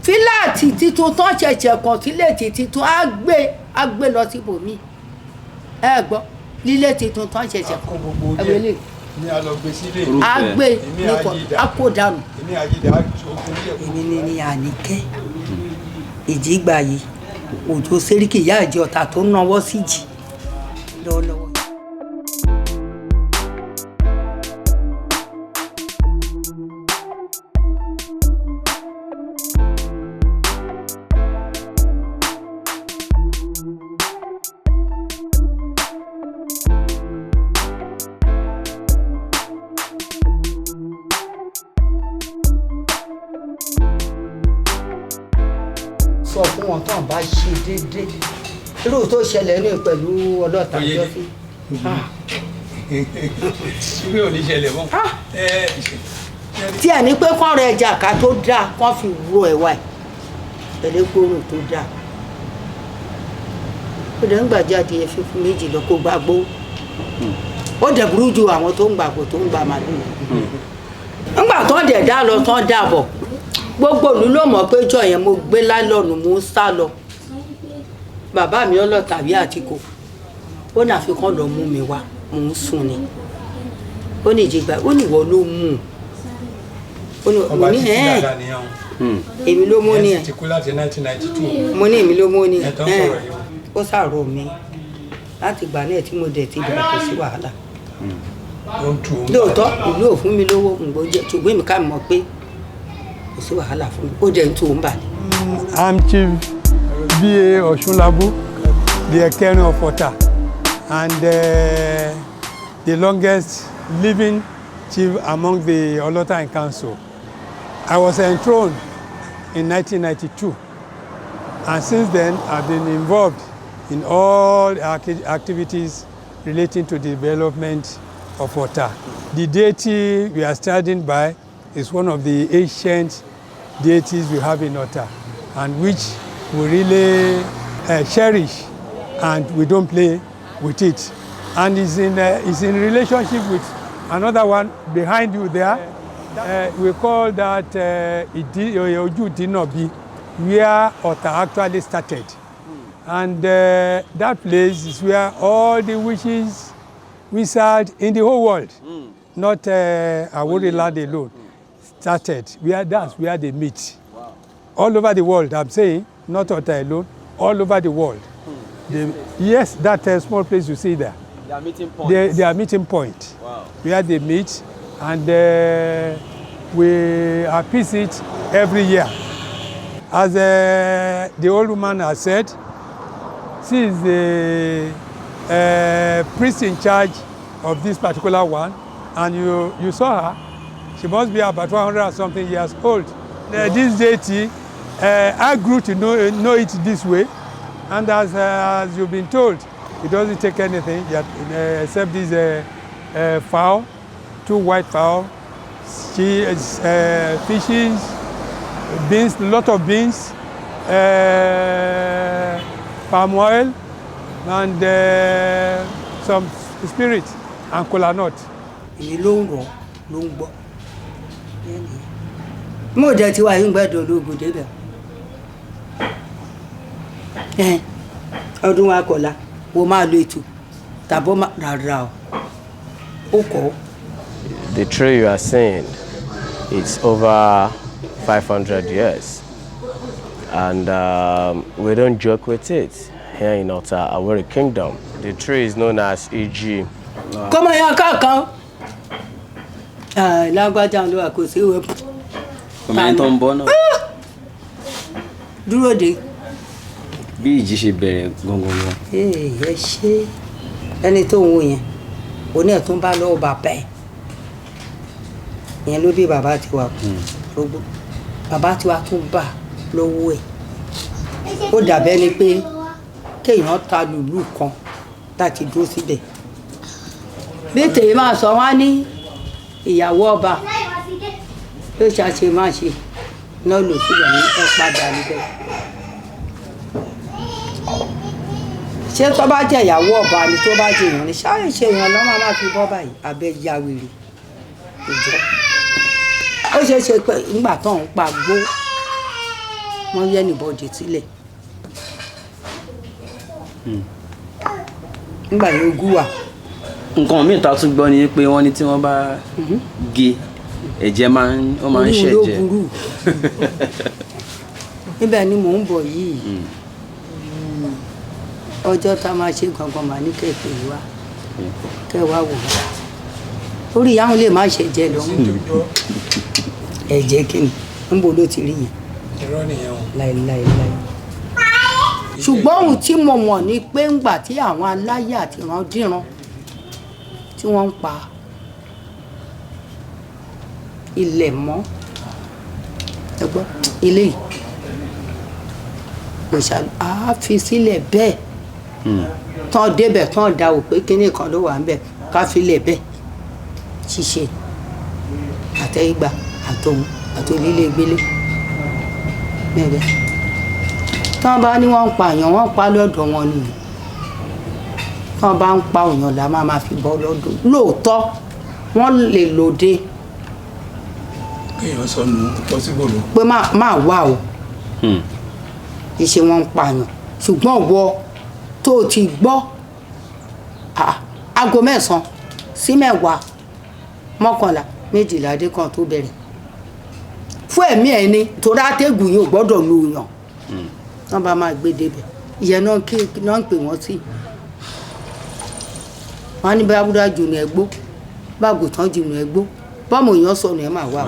fíláàtì títún tán ṣẹ̀ṣẹ̀ kan sílé títún á gbé lọ síbòmí ẹ gbọ́ lílé títún tán ṣẹ̀ṣẹ̀ kan ẹgbẹ́ lè ní alọ́gbé sílé àgbé akódànù. èmi ni Àníkẹ́ Ìjìgbà yìí Òjó Sẹ́ríkì ìyá ìjẹ ọ̀tà tó ń náwó sí jì lọ́wọ́lọ́wọ́. sọ fún wọn tán bá ṣe déédéé irú tó ṣẹlẹ̀ ní pẹ̀lú ọlọ́ta ọjọ́ sí. ìwé ò ní ṣẹlẹ̀ mọ́. tí ẹ̀ ní pé kán rẹ ẹja ká tó dáa kán fi ro ẹ̀wà ẹ̀ tẹ̀lé gbòòrò tó dáa ó dẹ̀ ń gbàjáde ẹ̀ fífún méjì lọ kó gbàgbó ó dẹ̀ burú ju àwọn tó ń gbàgbó tó ń gbà màlúù nígbà tán dẹ̀ dá lọ tán dàbọ̀ gbogbo ìlú ló mọ̀ pé jọ yẹn mo gbé lálọ́ọ̀nù mo ń sá lọ bàbá mi ọlọ́ tàbí àtìkò ó náà fi kán lọ mú mi wá mo ń sùn ni ó ní Ìjìgbà ó ní ìwọ ló mú un mo ní èmi ló mú ni ẹ mo ní èmi ló mú ni ẹ ó ṣàrò mi láti gbà náà tí mo dẹ̀ ti bẹ̀rẹ̀ kò sí wàhálà lóòótọ́ ìlú ò fún mi lówó ṣùgbọ́n èmi ká mọ̀ pé kò sí wàhálà fún mi ó dẹ̀ ń tó ń bà ní. I'm Chief B.A. Oshunlabu, the Ekene of Ota, and the longest living chief among the Olotan Council. I was enthroned in 1992, and since then I've been involved in all activities relating to the development of Ota. The deity we are standing by is one of the ancient deities we have in Ota, and which we really cherish, and we don't play with it. And it's in relationship with another one behind you there. We call that Oju Dinobi, where Ota actually started. And that place is where all the wizards in the whole world, not Awori land alone, started. That's where they meet. Wow. All over the world, I'm saying, not Ota alone, all over the world. Yes, that small place you see there. They are meeting points. They are meeting point. Wow. Where they meet, and we appease it every year. As the old woman has said, she is the priest in charge of this particular one, and you saw her. She must be about 100 and something years old. This deity, I grew to know it this way, and as you've been told, it doesn't take anything except this fowl, 2 white fowl, fishes, beans, a lot of beans, palm oil, and some spirit and kola nut. mo dẹ̀ ti wà yín gbẹ́dọ̀ ológun débẹ̀ ọdún wa kọ̀la wo máa lo ètò tàbọ̀ rárá ó kọ́. The tree you are seeing, it's over 500 years, and we don't joke with it here in Ota Awori Kingdom. The tree is known as Iji. Kọ́mọ ya káàkan lágbájá ló wà kò sí ìwé. ọmọ ẹni tó ń bọ̀ náà. dúró de. bí ìjì ṣe bẹ̀rẹ̀ gangan. ẹ ṣe ẹni tó ń wo yẹn òní ẹ̀ tó ń bá lọ́wọ́ bàbá ẹ̀ yẹn ló bí bàbá tiwa kú bàbá tiwa tún bà lọ́wọ́ ẹ̀ ó dàbẹ́ ni pé kéèyàn ta lùlù kan láti dúró síbẹ̀ bí tèmi máa sọ wá ní ìyàwó ọba ló ṣàṣe máa ṣe náà lò síbẹ̀ ní ẹ padà níbẹ̀ ṣé tó bá jẹ́ ìyàwó ọba ni tó bá jẹ́ èèyàn ni ṣáà ṣe èèyàn lọ́mọ máa fi bọ́ báyìí abẹ́ ya wèrè ìjọ ó ṣe é ṣe pé nígbà tó ń pa gbó wọ́n yẹ́ nìbọ̀dì sílẹ̀ nígbà yẹn ogún wà. nǹkan míì tá a tún gbọ́ ni pé wọ́n ní tí wọ́n bá gé ẹ̀jẹ̀ máa ń ṣẹ̀jẹ̀. ló burú níbẹ̀ ni mò ń bọ̀ yìí ọjọ́ tá a máa ṣe gangan mà ní kẹ̀kẹ́ wá kẹwàá wò wá orí àwọn lè má ṣẹ̀jẹ̀ lọ́wọ́ ẹ̀jẹ̀ kìíní níbo ló ti rí yẹn láìláìláì ṣùgbọ́n ohun tí mo mọ̀ ni pé ńgbà tí àwọn aláyé àti ìrandíran tí wọ́n ń pa ilẹ̀ mọ́ ẹgbọ́n ilé yìí òṣàlù á fi sílẹ̀ bẹ́ẹ̀ tán débẹ̀ tán da ò pé kíní kan ló wà ń bẹ̀ ká filẹ̀ bẹ́ẹ̀ ṣíṣe àtẹ̀yìgbà àtòun àtòlílé gbélé bẹ́ẹ̀ tán bá ní wọ́n ń pa àyàn wọ́n pa lọ́dọ̀ wọn nìyí tán bá ń pa òyàn là máa fi bọ́ lọ́dọ̀ lóòótọ́ wọ́n lè lòde kéèyàn sọnù pọ́sibòlù. pé máa wà o ìṣe wọn ń pààyàn ṣùgbọ́n wọ tó o ti gbọ́ aago 9 sí 10 11 12 dé kan tó bẹ̀rẹ̀ fún ẹ̀mí ẹ̀ ni torí àtẹ̀gùn yìí ò gbọ́dọ̀ lu yàn wọ́n bá máa gbé débẹ̀ ìyẹn náà ń pè wọ́n sí wọ́n á ní bá búdá jù ní ẹgbó bá gùtàn jù ní ẹgbó bọ́mọ èèyàn sọnù ẹ̀ máa wà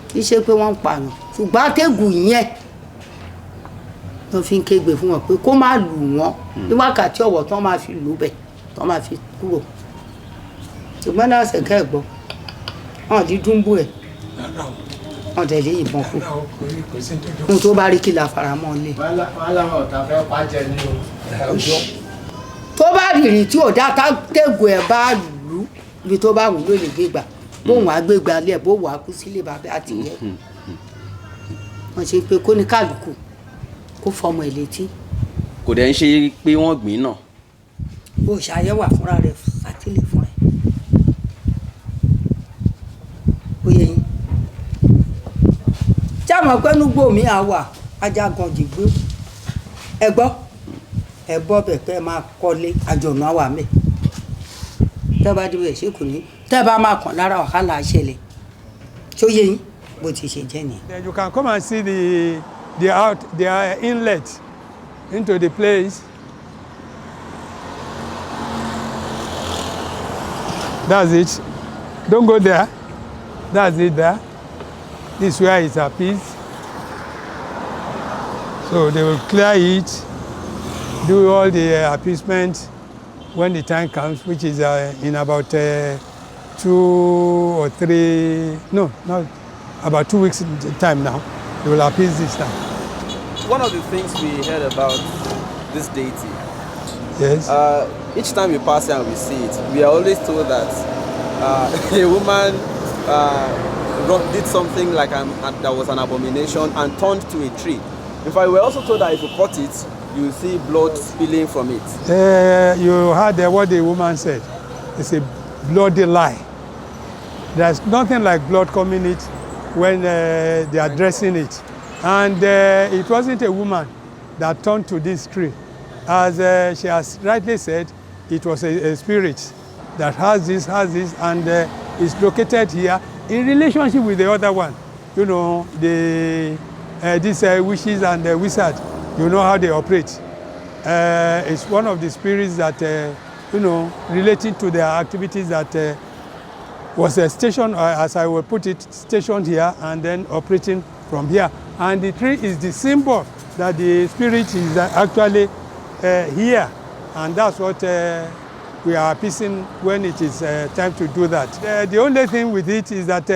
kì í ṣe pé wọ́n ń pààyàn ṣùgbọ́n àtẹ̀gùn yẹn ló fi ń kégbe fún wọn pé kó má lù wọ́n ní wákàtí ọ̀wọ̀ tán máa fi lù bẹ̀ tán máa fi kúrò ṣùgbọ́n náà ṣẹ̀kẹ́ ẹ̀gbọ́ wọn di dúnbù ẹ̀ wọn tẹ̀lé ìbọn kú ohun tó bá rí kí la fara mọ́ lé. tó bá rìrì tí ò dá tẹ́gùn ẹ̀ bá lù ibi tó bá wù ló lè gbégbà bóun á gbégbá lẹ̀ bó wà á kú sílé bàbá àti ìyẹn wọ́n ṣe pé kó ní kálukú kó fọmọ ẹ̀ létí. kò dẹ̀ ń ṣe pé wọ́n gbìn náà. bó ṣàyẹ̀wò fúnra rẹ̀ sátìlẹ̀ fún ẹ̀ ó yẹ yín jáàmù pé núgbò mi á wà ajagan jìgbó ẹ gbọ́ ẹ bọ́ bẹ̀ pé ẹ máa kọ́lé àjọ̀nà wà mẹ́ tẹ́ bá débẹ̀ ṣé kò ní tẹ́ bá máa kàn lára wàhálà ṣẹlẹ̀ tó yẹ yín bó ti ṣe jẹ́ nìyẹn. Then you can come and see the inlet into the place. That's it. Don't go there. That's it there. This is where it's appeased. So they will clear it, do all the appeasement when the time comes, which is in about 2 or 3, no, not about 2 weeks time now. They will appease this time. One of the things we heard about this deity, Yes. Each time we pass here and we see it, we are always told that a woman did something like that was an abomination and turned to a tree. In fact, we were also told that if you cut it, you will see blood spilling from it. You heard what the woman said. It's a bloody lie. There's nothing like blood coming it when they are dressing it. And it wasn't a woman that turned to this tree. As she has rightly said, it was a spirit that has this, and is located here in relationship with the other one. You know, these witches and the wizards, you know how they operate. It's one of the spirits that, you know, relating to their activities that was a station, as I will put it, stationed here and then operating from here. And the tree is the symbol that the spirit is actually here. And that's what we are appeasing when it is time to do that. The only thing with it is that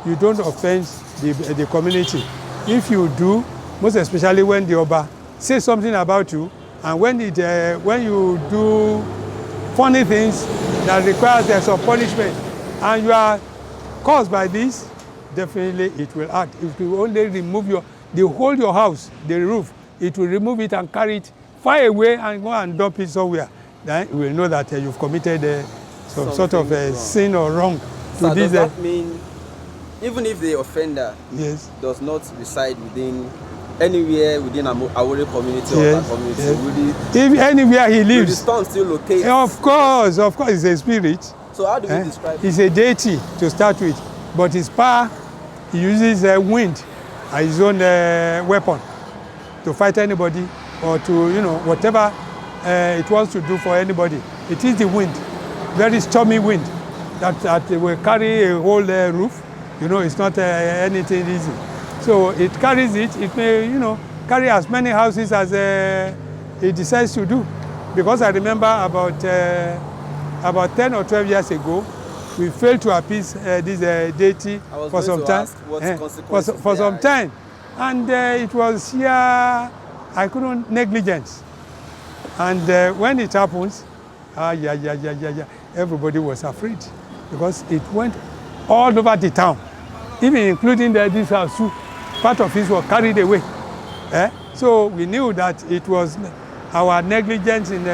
you don't offend the community. If you do, most especially when the Oba says something about you, and when you do funny things that requires some punishment, and you are caused by this, definitely it will act. It will only remove the whole your house, the roof. It will remove it and carry it far away and go and dump it somewhere. Then you will know that you've committed some sort of sin or wrong to So this. does that mean even if the offender Yes. does not reside within anywhere within Awore community or Yes, that community, yes. will If anywhere he the lives, stone still locate? of course, he's a spirit. So how do we describe it? He's a deity to start with, but his power, he uses wind as his own weapon to fight anybody or to, you know, whatever it wants to do for anybody. It is the wind, very stormy wind that will carry a whole roof. You know, it's not anything easy. So it carries it. It may, you know, carry as many houses as it decides to do. Because I remember about 10 or 12 years ago, we failed to appease this deity for some time. For some time. And it was sheer, I couldn't, negligence. And when it happens, everybody was afraid because it went all over the town, even including this house too. Part of it was carried away. So we knew that it was our negligence in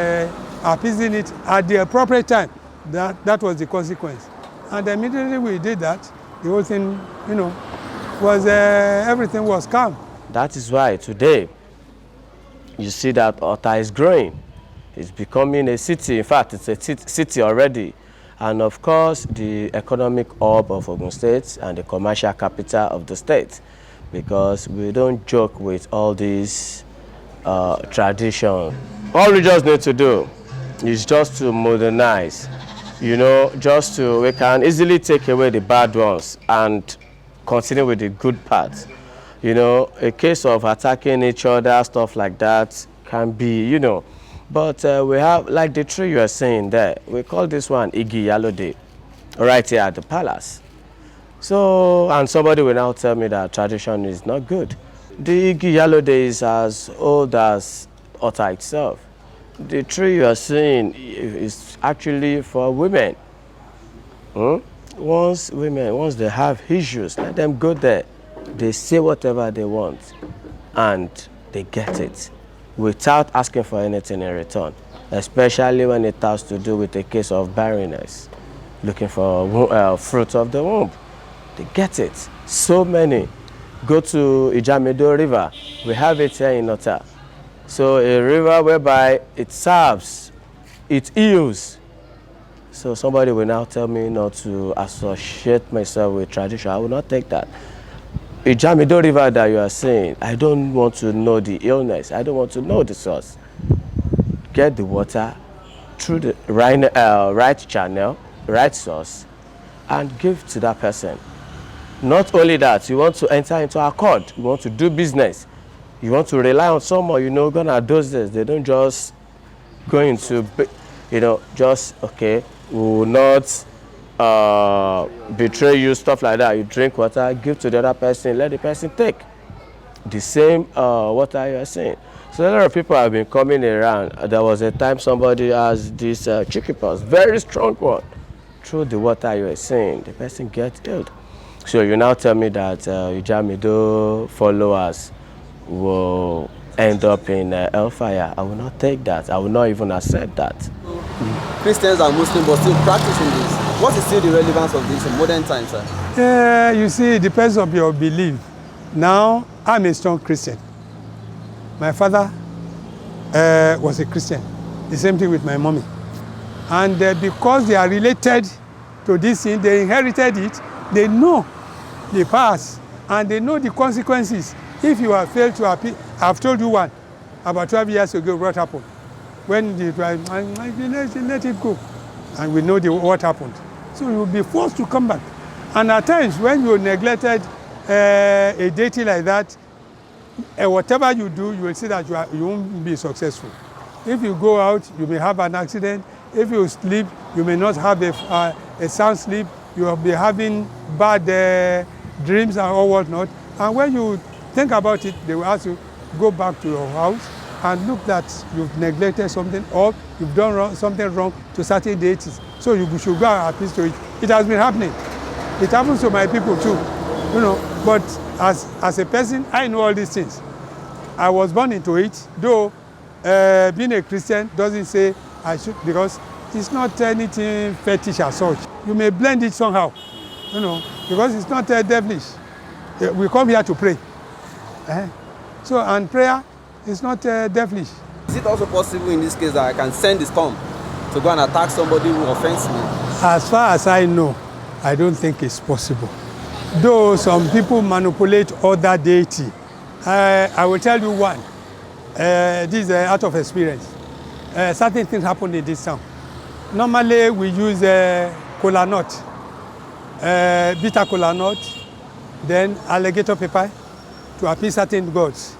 appeasing it at the appropriate time. That was the consequence. And immediately we did that, the whole thing, you know, was everything was calm. That is why today you see that Ota is growing. It's becoming a city. In fact, it's a city already. And of course, the economic hub of Ogun State and the commercial capital of the state. Because we don't joke with all these traditions. All we just need to do is just to modernize. You know, we can easily take away the bad ones and continue with the good parts. You know, a case of attacking each other, stuff like that can be, you know. But we have, like the tree you are saying there, we call this one Iji The Deity, right here at the palace. So, and somebody will now tell me that tradition is not good. The Iji The Deity is as old as Ota itself. The tree you are seeing is actually for women. Once they have issues, let them go there. They say whatever they want and they get it without asking for anything in return, especially when it has to do with a case of barrenness, looking for fruit of the womb. They get it. So many. Go to Ijamido River. We have it here in Ota. So a river whereby it serves, it heals. So somebody will now tell me not to associate myself with tradition. I will not take that. Ijamido River that you are saying, I don't want to know the illness. I don't want to know the source. Get the water through the right channel, right source, and give to that person. Not only that, you want to enter into accord. You want to do business. You want to rely on someone, you know, gonna do this. They don't just go into, you know, just, okay, we will not betray you, stuff like that. You drink water, give to the other person, let the person take. The same water you are saying. So a lot of people have been coming around. There was a time somebody has this chicken pox, very strong one. Through the water you are saying, the person gets ill. So you now tell me that Ijamido followers will end up in hellfire. I will not take that. I will not even accept that. Christians and Muslims but still practicing this. What is still the relevance of this in modern times, sir? You see, it depends on your belief. Now, I'm a strong Christian. My father was a Christian. The same thing with my mommy. And because they are related to this thing, they inherited it, they know the past and they know the consequences. If you have failed to appeal, I've told you one, about 12 years ago, what happened. When the let it go. And we know what happened. So you will be forced to come back. And at times, when you neglected a deity like that, whatever you do, you will see that you won't be successful. If you go out, you may have an accident. If you sleep, you may not have a sound sleep. You will be having bad dreams and all whatnot. And when you think about it, they will ask you, go back to your house and look that you've neglected something or you've done something wrong to certain deities. So you should go and appeal to it. It has been happening. It happens to my people too, you know. But as a person, I know all these things. I was born into it, though being a Christian doesn't say I should, because it's not anything fetish as such. You may blend it somehow. you know, because it's not devilish. We come here to pray. So, and prayer is not devilish. Is it also possible in this case that I can send the storm to go and attack somebody who offends me? As far as I know, I don't think it's possible. Though some people manipulate other deity. I will tell you one. This is out of experience. Certain things happen in this town. Normally, we use kola nut, bitter kola nut, then alligator pepper to appease certain gods.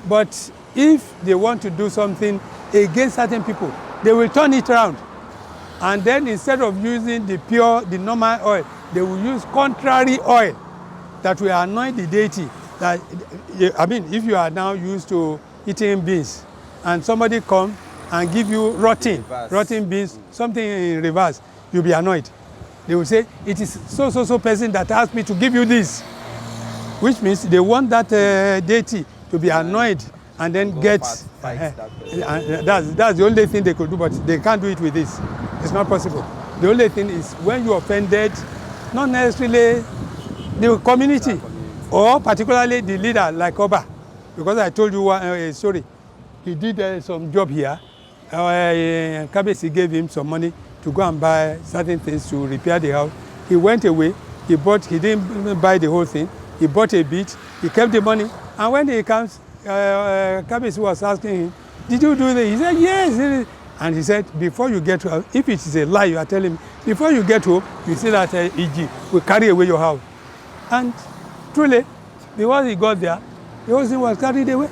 But if they want to do something against certain people, they will turn it around. And then instead of using the normal oil, they will use contrary oil that will anoint the deity. That, I mean, if you are now used to eating beans and somebody comes and give you rotten beans, something in reverse, you'll be annoyed. They will say, it is so person that asked me to give you this. Which means they want that deity to be annoyed and then get... that's the only thing they could do, but they can't do it with this. It's not possible. The only thing is when you offended, not necessarily the community, or particularly the leader like Oba, because I told you a story. He did some job here. Kabesi gave him some money to go and buy certain things to repair the house. He went away. He didn't buy the whole thing. He bought a bit. He kept the money. And when he comes, Kabesi was asking him, "Did you do this?" He said, "Yes." And he said, "Before you get home, if it is a lie you are telling me, before you get home, you see that Iji will carry away your house." And truly, because he got there, the whole thing was carried away.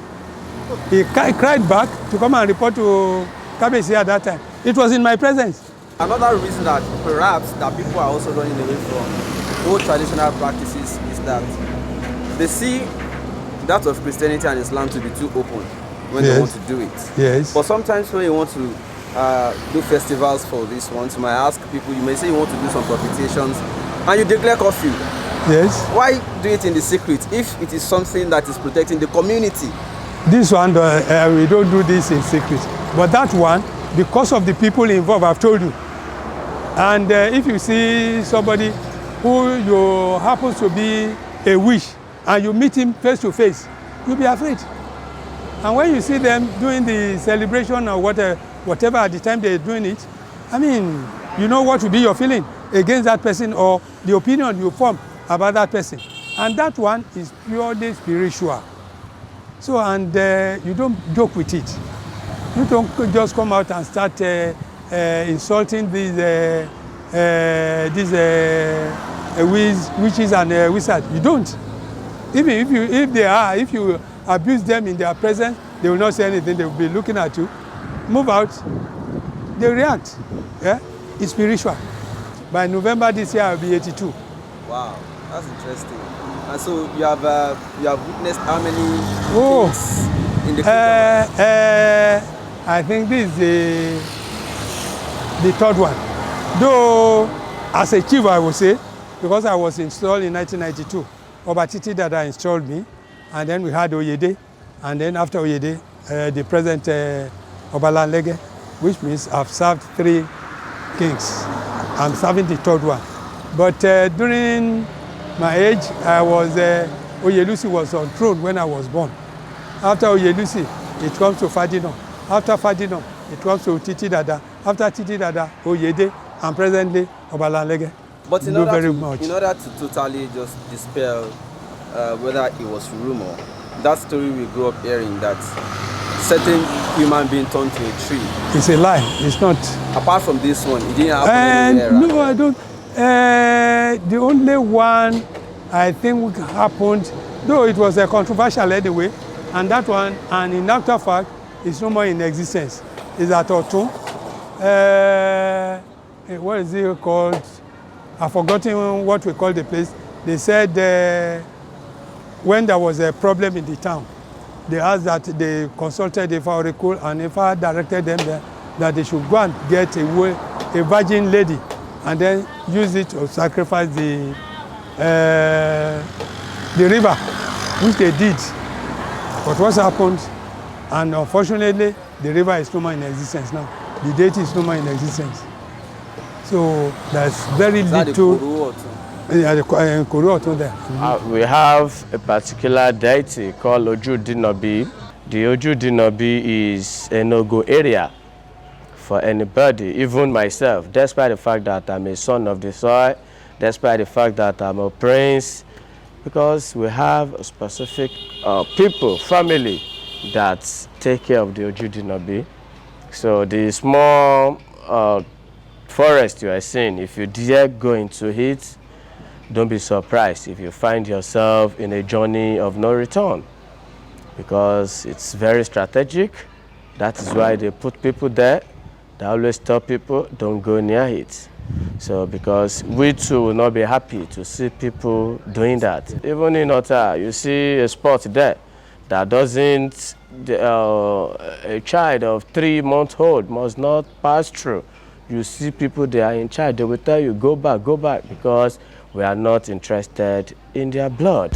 He cried back to come and report to Kabesi at that time. It was in my presence. Another reason that perhaps that people are also running away from old traditional practices is that they see that of Christianity and Islam to be too open when they want to do it. Yes. But sometimes when you want to do festivals for this one, you might ask people, you may say you want to do some propitiations and you declare curfew. Yes. Why do it in the secret if it is something that is protecting the community? This one, we don't do this in secret. But that one, because of the people involved, I've told you. And if you see somebody who you happens to be a witch and you meet him face to face, you'll be afraid. And when you see them doing the celebration or whatever at the time they're doing it, I mean, you know what will be your feeling against that person or the opinion you form about that person. And that one is purely spiritual. So, and you don't joke with it. You don't just come out and start insulting these witches and wizards. You don't. Even if you abuse them in their presence, they will not say anything. They will be looking at you. Move out. They react. Yeah, it's spiritual. By November this year, I'll be 82. Wow, that's interesting. And so you have witnessed how many things in the kingdom? I think this is the third one. Though, as a chief, I would say, because I was installed in 1992, Objectv Dada installed me, and then we had Oyede, and then after Oyede, the present Obalanlege, which means I've served 3 kings. I'm serving the third one. But during my age, Oyelusi was on throne when I was born. After Oyelusi, it comes to Ferdinand. After Ferdinand, it comes to Titi Dada. After Titi Dada, Oyede, and presently Obalanlege. But in order to totally just dispel whether it was rumor, that story we grew up hearing that certain human being turned to a tree. It's a lie. It's not. Apart from this one, it didn't happen anywhere. No, I don't. The only one I think happened, though it was a controversial anyway, and that one, and in actual fact, is no more in existence. Is at Otun. What is it called? I've forgotten what we call the place. They said when there was a problem in the town, they asked that they consulted Ifa Oracle, and Ifa directed them there that they should go and get a virgin lady and then use it to sacrifice the river, which they did. But what's happened, and unfortunately, the river is no more in existence now. The deity is no more in existence. So there's very little. We have a particular deity called Iji The Deity. The Iji The Deity is a no-go area for anybody, even myself, despite the fact that I'm a son of the soil, despite the fact that I'm a prince, because we have a specific people, family, that take care of the Iji The Deity. So the small forest you are seeing, if you dare go into it, don't be surprised if you find yourself in a journey of no return, because it's very strategic. That is why they put people there. They always tell people, don't go near it. So because we too will not be happy to see people doing that. Even in Ota, you see a spot there that doesn't, a child of 3 months old must not pass through. You see people, they are in charge, they will tell you, go back, because we are not interested in their blood.